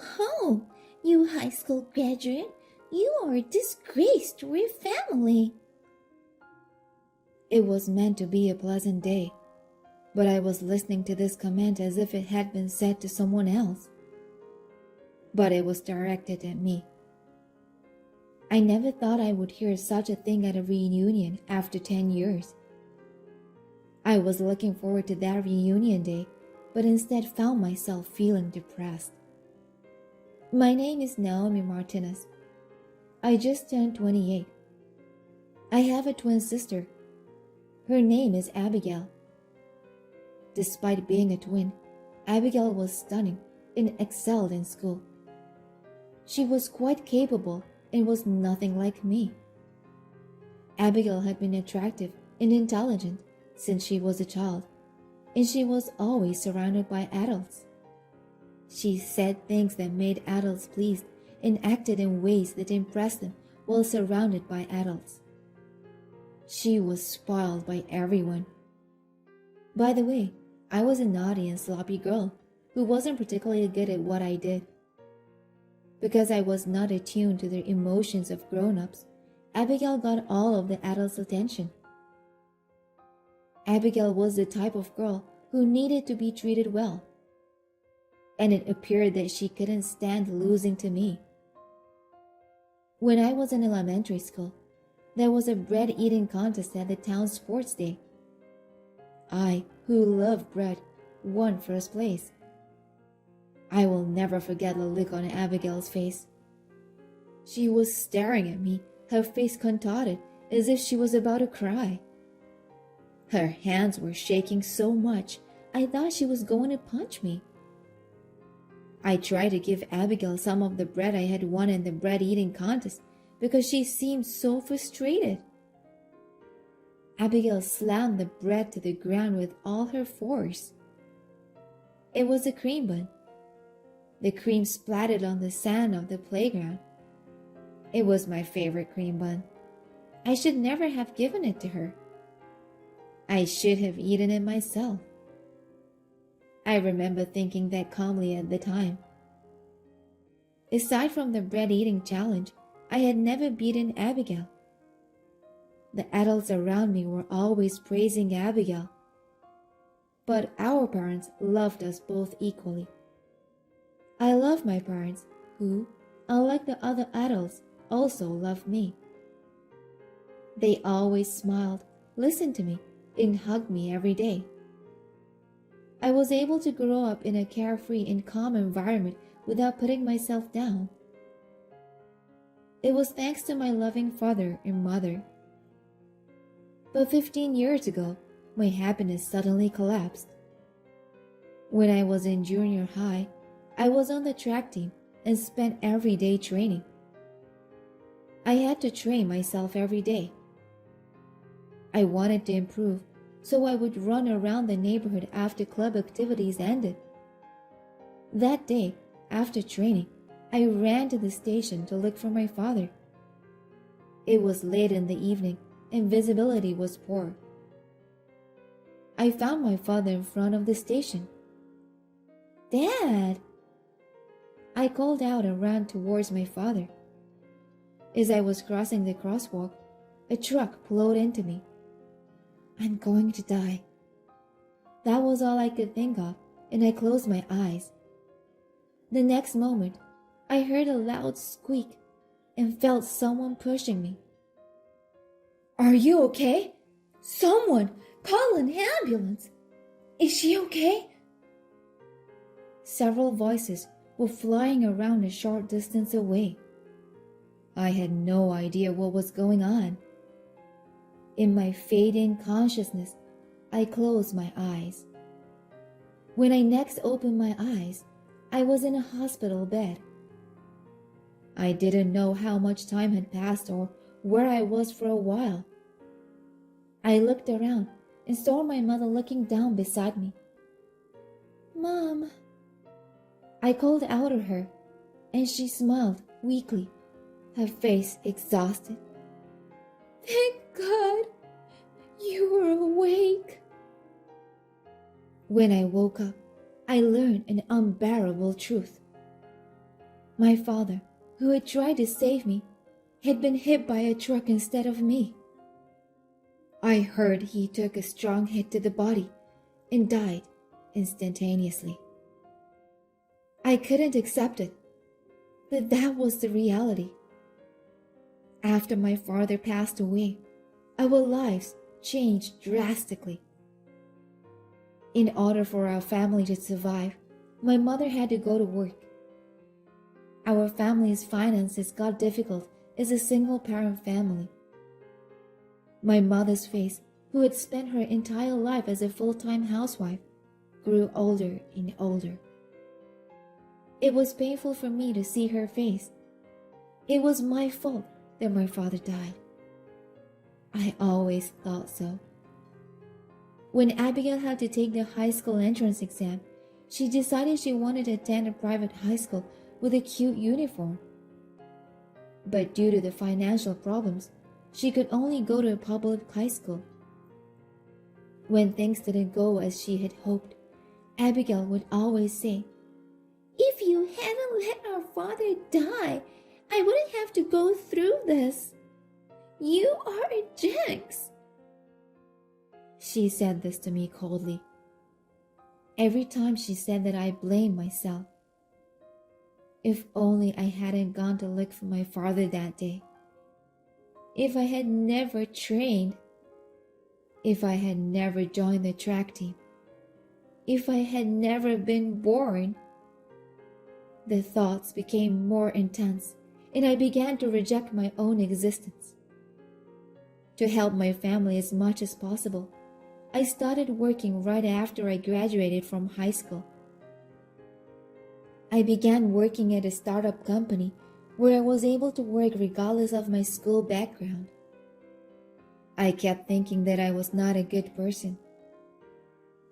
ho, you high school graduate. You are a disgrace to your family. It was meant to be a pleasant day, but I was listening to this comment as if it had been said to someone else. But it was directed at me. I never thought I would hear such a thing at a reunion after 10 years. I was looking forward to that reunion day, but instead found myself feeling depressed. My name is Naomi Martinez. I just turned 28. I have a twin sister. Her name is Abigail. Despite being a twin, Abigail was stunning and excelled in school. She was quite capable and was nothing like me. Abigail had been attractive and intelligent since she was a child, and she was always surrounded by adults. She said things that made adults pleased and acted in ways that impressed them while surrounded by adults. She was spoiled by everyone. By the way, I was a naughty and sloppy girl who wasn't particularly good at what I did. Because I was not attuned to the emotions of grown-ups, Abigail got all of the adults' attention. Abigail was the type of girl who needed to be treated well, and it appeared that she couldn't stand losing to me. When I was in elementary school, there was a bread eating contest at the town sports day. I, who loved bread, won first place. I will never forget the look on Abigail's face. She was staring at me, her face contorted as if she was about to cry. Her hands were shaking so much, I thought she was going to punch me. I tried to give Abigail some of the bread I had won in the bread eating contest because she seemed so frustrated. Abigail slammed the bread to the ground with all her force. It was a cream bun. The cream splattered on the sand of the playground. It was my favorite cream bun. I should never have given it to her. I should have eaten it myself. I remember thinking that calmly at the time. Aside from the bread eating challenge, I had never beaten Abigail. The adults around me were always praising Abigail. But our parents loved us both equally. I love my parents, who, unlike the other adults, also loved me. They always smiled, listened to me, and hugged me every day. I was able to grow up in a carefree and calm environment without putting myself down. It was thanks to my loving father and mother. But 15 years ago, my happiness suddenly collapsed. When I was in junior high, I was on the track team and spent every day training. I had to train myself every day. I wanted to improve, so I would run around the neighborhood after club activities ended. That day, after training, I ran to the station to look for my father. It was late in the evening and visibility was poor. I found my father in front of the station. "Dad!" I called out and ran towards my father. As I was crossing the crosswalk, a truck plowed into me. I'm going to die. That was all I could think of, and I closed my eyes. The next moment, I heard a loud squeak and felt someone pushing me. "Are you okay? Someone, call an ambulance! Is she okay?" Several voices were flying around a short distance away. I had no idea what was going on. In my fading consciousness, I closed my eyes. When I next opened my eyes, I was in a hospital bed. I didn't know how much time had passed or where I was for a while. I looked around and saw my mother looking down beside me. "Mom," I called out at her, and she smiled weakly, her face exhausted. "Thank God, you were awake." When I woke up, I learned an unbearable truth. My father, who had tried to save me, had been hit by a truck instead of me. I heard he took a strong hit to the body and died instantaneously. I couldn't accept it, but that was the reality. After my father passed away, our lives changed drastically. In order for our family to survive, my mother had to go to work. Our family's finances got difficult as a single-parent family. My mother's face, who had spent her entire life as a full-time housewife, grew older and older. It was painful for me to see her face. It was my fault that my father died. I always thought so. When Abigail had to take the high school entrance exam, she decided she wanted to attend a private high school with a cute uniform. But due to the financial problems, she could only go to a public high school. When things didn't go as she had hoped, Abigail would always say, "If you hadn't let our father die, I wouldn't have to go through this. You are a jinx." She said this to me coldly. Every time she said that, I blamed myself. If only I hadn't gone to look for my father that day. If I had never trained. If I had never joined the track team. If I had never been born. The thoughts became more intense, and I began to reject my own existence. To help my family as much as possible, I started working right after I graduated from high school. I began working at a startup company where I was able to work regardless of my school background. I kept thinking that I was not a good person.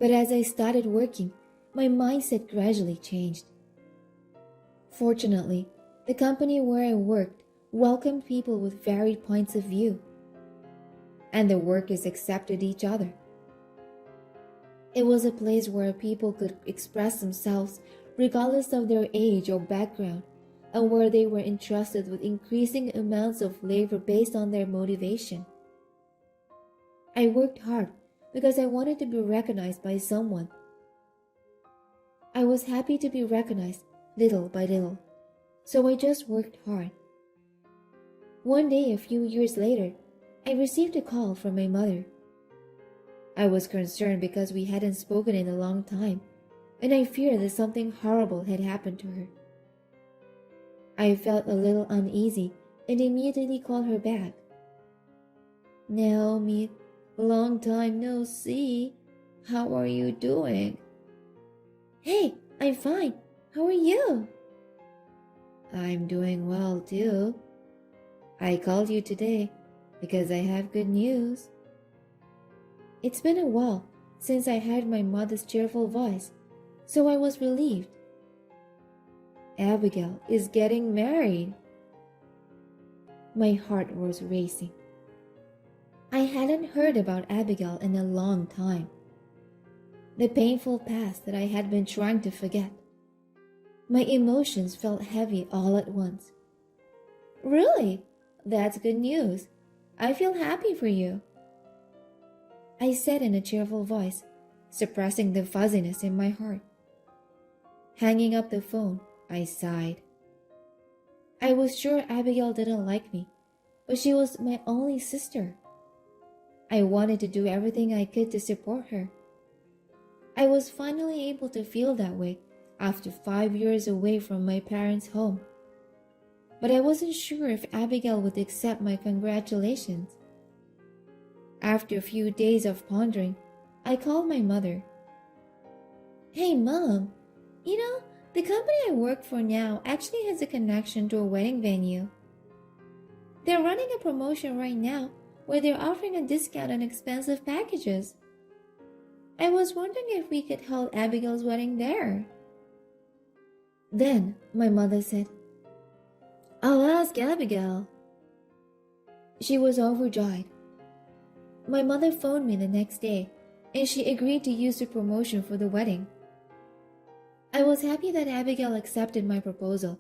But as I started working, my mindset gradually changed. Fortunately, the company where I worked welcomed people with varied points of view, and the workers accepted each other. It was a place where people could express themselves regardless of their age or background, and where they were entrusted with increasing amounts of labor based on their motivation. I worked hard because I wanted to be recognized by someone. I was happy to be recognized little by little, so I just worked hard. One day, a few years later, I received a call from my mother. I was concerned because we hadn't spoken in a long time, and I feared that something horrible had happened to her. I felt a little uneasy and immediately called her back. "Naomi, long time no see. How are you doing?" "Hey, I'm fine. How are you?" "I'm doing well too. I called you today because I have good news." It's been a while since I heard my mother's cheerful voice, so I was relieved. Abigail is getting married. My heart was racing. I hadn't heard about Abigail in a long time. The painful past that I had been trying to forget. My emotions felt heavy all at once. "Really? That's good news. I feel happy for you," I said in a cheerful voice, suppressing the fuzziness in my heart. Hanging up the phone, I sighed. I was sure Abigail didn't like me, but she was my only sister. I wanted to do everything I could to support her. I was finally able to feel that way after 5 years away from my parents' home. But I wasn't sure if Abigail would accept my congratulations. After a few days of pondering, I called my mother. "Hey, Mom, the company I work for now actually has a connection to a wedding venue. They're running a promotion right now where they're offering a discount on expensive packages. I was wondering if we could hold Abigail's wedding there." Then my mother said, "I'll ask Abigail." She was overjoyed. My mother phoned me the next day, and she agreed to use the promotion for the wedding. I was happy that Abigail accepted my proposal,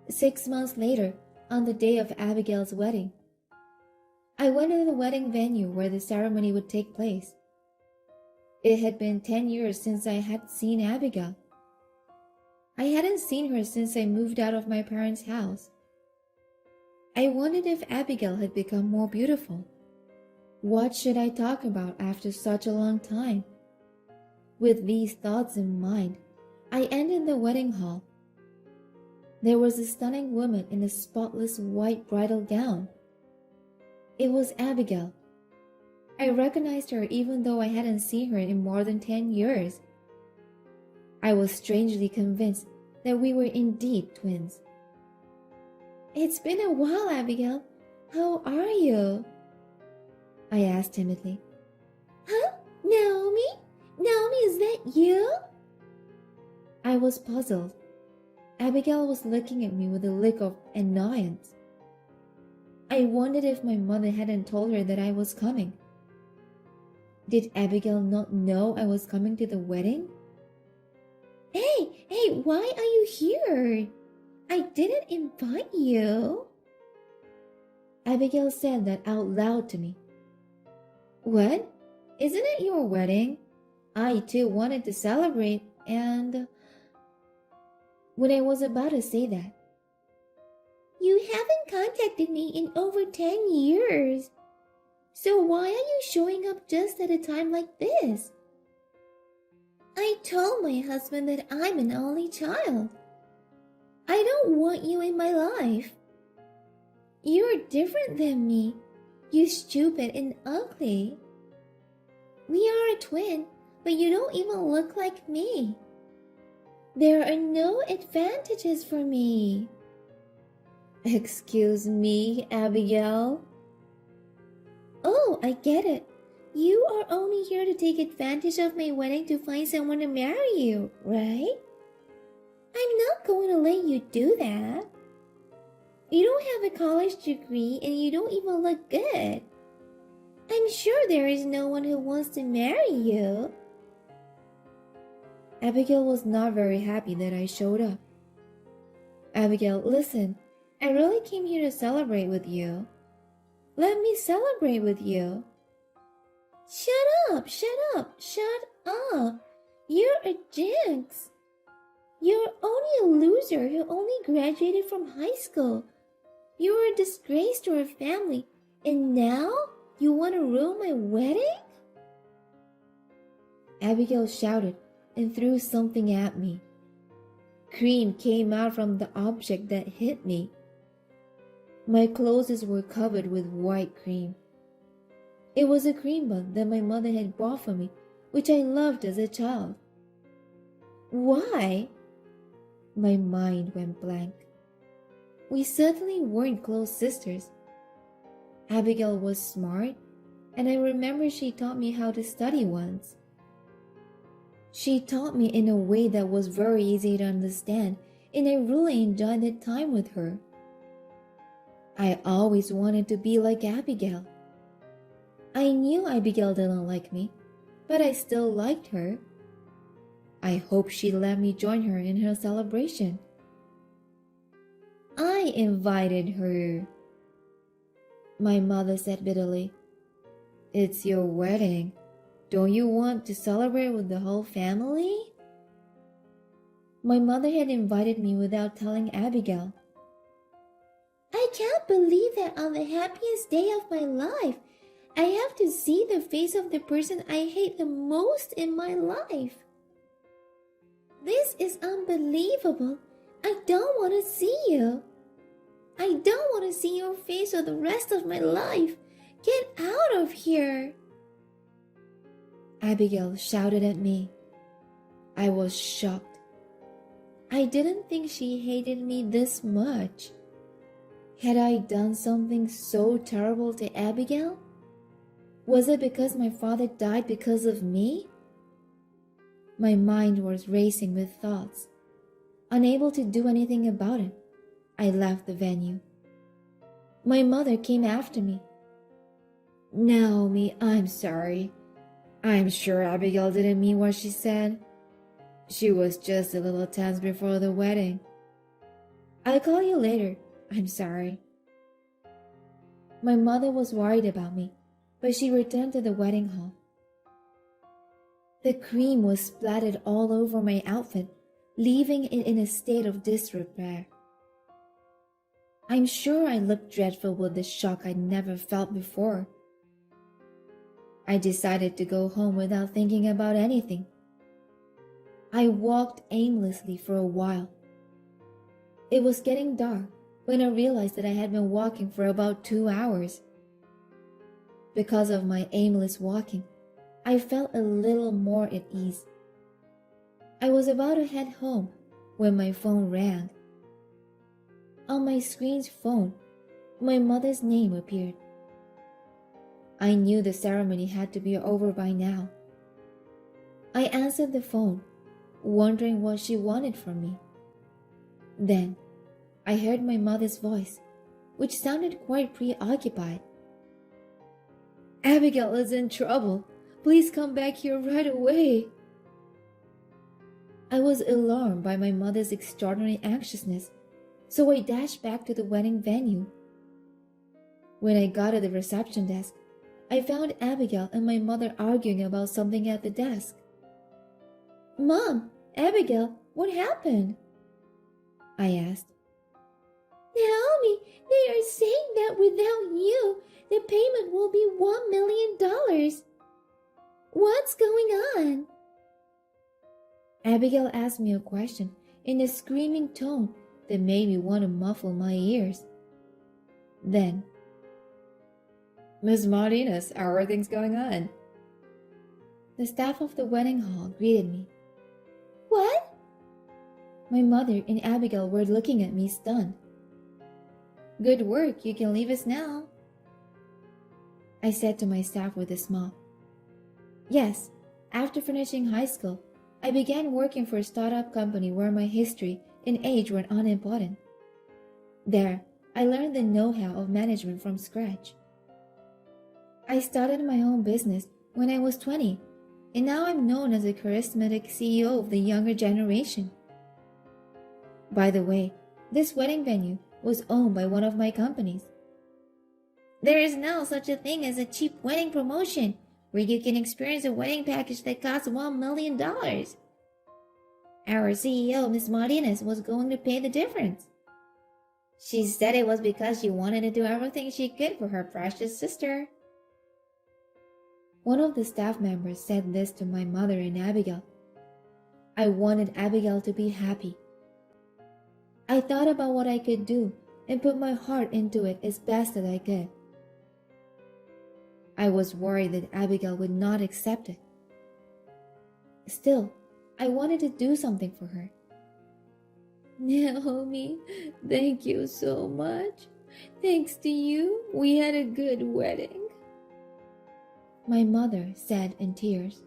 6 months later, on the day of Abigail's wedding, I went to the wedding venue where the ceremony would take place. It had been 10 years since I had seen Abigail. I hadn't seen her since I moved out of my parents' house. I wondered if Abigail had become more beautiful. What should I talk about after such a long time? With these thoughts in mind, I entered the wedding hall. There was a stunning woman in a spotless white bridal gown. It was Abigail. I recognized her even though I hadn't seen her in more than 10 years. I was strangely convinced that we were indeed twins. "It's been a while, Abigail. How are you?" I asked timidly. "Huh? Naomi? Naomi, is that you?" I was puzzled. Abigail was looking at me with a look of annoyance. I wondered if my mother hadn't told her that I was coming. Did Abigail not know I was coming to the wedding? Hey, why are you here? I didn't invite you." Abigail said that out loud to me. "What? Isn't it your wedding? I too wanted to celebrate and..." When I was about to say that, "You haven't contacted me in over 10 years. So why are you showing up just at a time like this?" "I told my husband that I'm an only child. I don't want you in my life. You're different than me. You're stupid and ugly. We are a twin, but you don't even look like me. There are no advantages for me." "Excuse me, Abigail?" "Oh, I get it. You are only here to take advantage of my wedding to find someone to marry you, right? I'm not going to let you do that. You don't have a college degree and you don't even look good. I'm sure there is no one who wants to marry you." Abigail was not very happy that I showed up. "Abigail, listen, I really came here to celebrate with you. Let me celebrate with you." Shut up. You're a jinx. You're only a loser who only graduated from high school. You're a disgrace to our family, and now you want to ruin my wedding?" Abigail shouted and threw something at me. Cream came out from the object that hit me. My clothes were covered with white cream. It was a cream bun that my mother had bought for me, which I loved as a child. Why? My mind went blank. We certainly weren't close sisters. Abigail was smart, and I remember she taught me how to study once. She taught me in a way that was very easy to understand, and I really enjoyed that time with her. I always wanted to be like Abigail. I knew Abigail didn't like me, but I still liked her. I hoped she'd let me join her in her celebration. I invited her. My mother said bitterly, "It's your wedding. Don't you want to celebrate with the whole family?" My mother had invited me without telling Abigail. I can't believe that on the happiest day of my life, I have to see the face of the person I hate the most in my life. This is unbelievable. I don't want to see you. I don't want to see your face for the rest of my life. Get out of here. Abigail shouted at me. I was shocked. I didn't think she hated me this much. Had I done something so terrible to Abigail? Was it because my father died because of me? My mind was racing with thoughts. Unable to do anything about it, I left the venue. My mother came after me. Naomi, I'm sorry. I'm sure Abigail didn't mean what she said. She was just a little tense before the wedding. I'll call you later. I'm sorry. My mother was worried about me, but she returned to the wedding hall. The cream was splattered all over my outfit, leaving it in a state of disrepair. I'm sure I looked dreadful with the shock I'd never felt before. I decided to go home without thinking about anything. I walked aimlessly for a while. It was getting dark when I realized that I had been walking for about 2 hours. Because of my aimless walking, I felt a little more at ease. I was about to head home when my phone rang. On my screen's phone, my mother's name appeared. I knew the ceremony had to be over by now. I answered the phone, wondering what she wanted from me. Then, I heard my mother's voice, which sounded quite preoccupied. "Abigail is in trouble. Please come back here right away." I was alarmed by my mother's extraordinary anxiousness, so I dashed back to the wedding venue. When I got to the reception desk, I found Abigail and my mother arguing about something at the desk. "Mom, Abigail, what happened?" I asked. "Naomi, they are saying that without you, the payment will be $1 million. What's going on?" Abigail asked me a question in a screaming tone that made me want to muffle my ears. Then, "Miss Martinez, how are things going on?" The staff of the wedding hall greeted me. "What?" My mother and Abigail were looking at me stunned. "Good work, you can leave us now," I said to my staff with a smile. Yes, after finishing high school, I began working for a startup company where my history and age were unimportant. There, I learned the know-how of management from scratch. I started my own business when I was 20, and now I'm known as a charismatic CEO of the younger generation. By the way, this wedding venue was owned by one of my companies. "There is now such a thing as a cheap wedding promotion, where you can experience a wedding package that costs $1 million. Our CEO, Miss Martinez, was going to pay the difference. She said it was because she wanted to do everything she could for her precious sister." One of the staff members said this to my mother and Abigail. I wanted Abigail to be happy. I thought about what I could do and put my heart into it as best as I could. I was worried that Abigail would not accept it. Still, I wanted to do something for her. "Naomi, thank you so much. Thanks to you, we had a good wedding," my mother said in tears.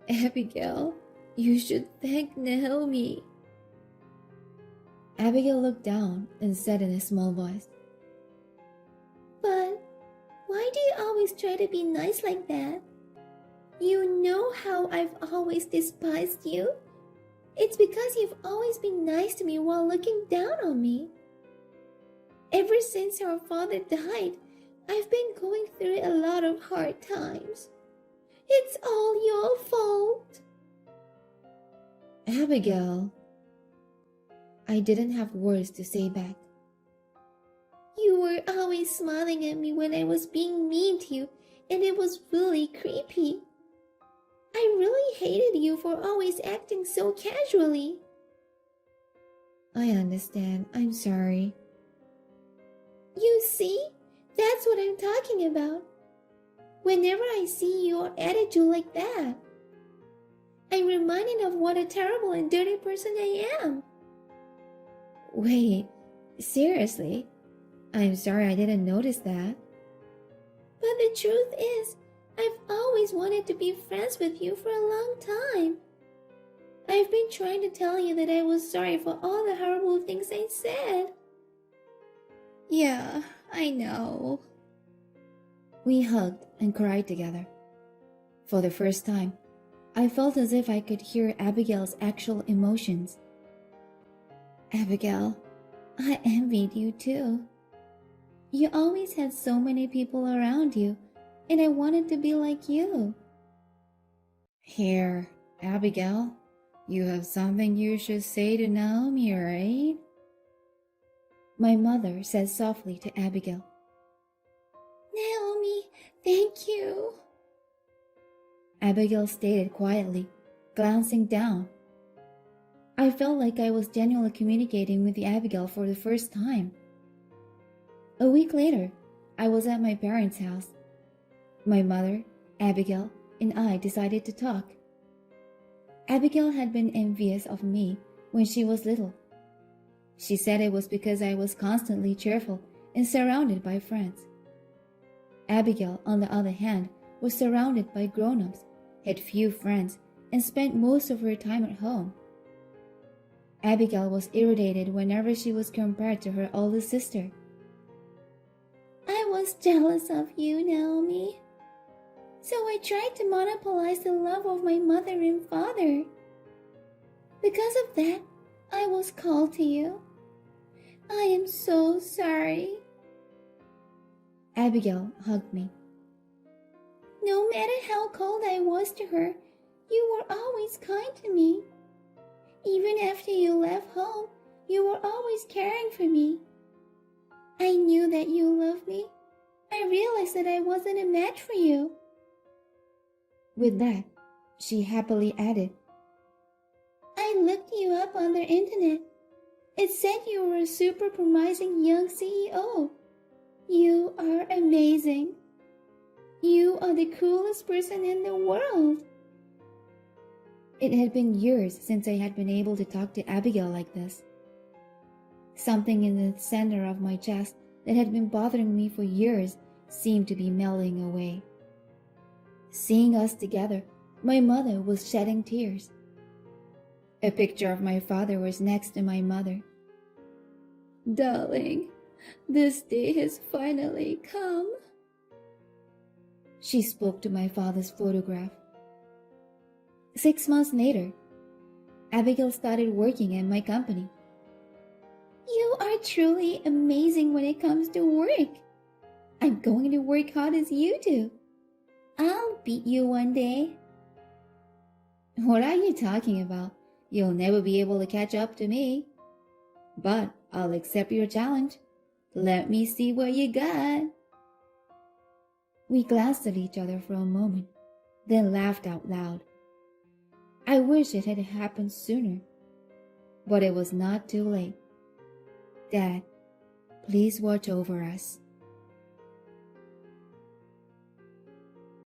"Abigail, you should thank Naomi." Abigail looked down and said in a small voice, "But why do you always try to be nice like that? You know how I've always despised you. It's because you've always been nice to me while looking down on me. Ever since our father died, I've been going through a lot of hard times. It's all your fault." "Abigail." I didn't have words to say back. "You were always smiling at me when I was being mean to you, and it was really creepy. I really hated you for always acting so casually." "I understand. I'm sorry." "You see? That's what I'm talking about. Whenever I see your attitude like that, I'm reminded of what a terrible and dirty person I am." "Wait, seriously? I'm sorry I didn't notice that." "But the truth is, I've always wanted to be friends with you for a long time. I've been trying to tell you that I was sorry for all the horrible things I said." "Yeah, I know." We hugged and cried together. For the first time, I felt as if I could hear Abigail's actual emotions. "Abigail, I envied you too. You always had so many people around you, and I wanted to be like you. Here, Abigail, you have something you should say to Naomi, right? My mother said softly to Abigail. Naomi, thank you. Abigail stated quietly, glancing down. I felt like I was genuinely communicating with Abigail for the first time. A week later, I was at my parents' house. My mother, Abigail, and I decided to talk. Abigail had been envious of me when she was little. She said it was because I was constantly cheerful and surrounded by friends. Abigail, on the other hand, was surrounded by grown-ups, had few friends, and spent most of her time at home. Abigail was irritated whenever she was compared to her older sister. I was jealous of you, Naomi. So I tried to monopolize the love of my mother and father. Because of that, I was called to you. I am so sorry. Abigail hugged me. No matter how cold I was to her, you were always kind to me. Even after you left home, you were always caring for me. I knew that you loved me. I realized that I wasn't a match for you. With that, she happily added, I looked you up on the internet. It said you were a super promising young CEO. You are amazing. You are the coolest person in the world. It had been years since I had been able to talk to Abigail like this. Something in the center of my chest that had been bothering me for years seemed to be melting away. Seeing us together, my mother was shedding tears. A picture of my father was next to my mother. Darling, this day has finally come. She spoke to my father's photograph. 6 months later, Abigail started working at my company. You are truly amazing when it comes to work. I'm going to work hard as you do. I'll beat you one day. What are you talking about? You'll never be able to catch up to me. But I'll accept your challenge. Let me see what you got. We glanced at each other for a moment, then laughed out loud. I wish it had happened sooner, but it was not too late. Dad, please watch over us.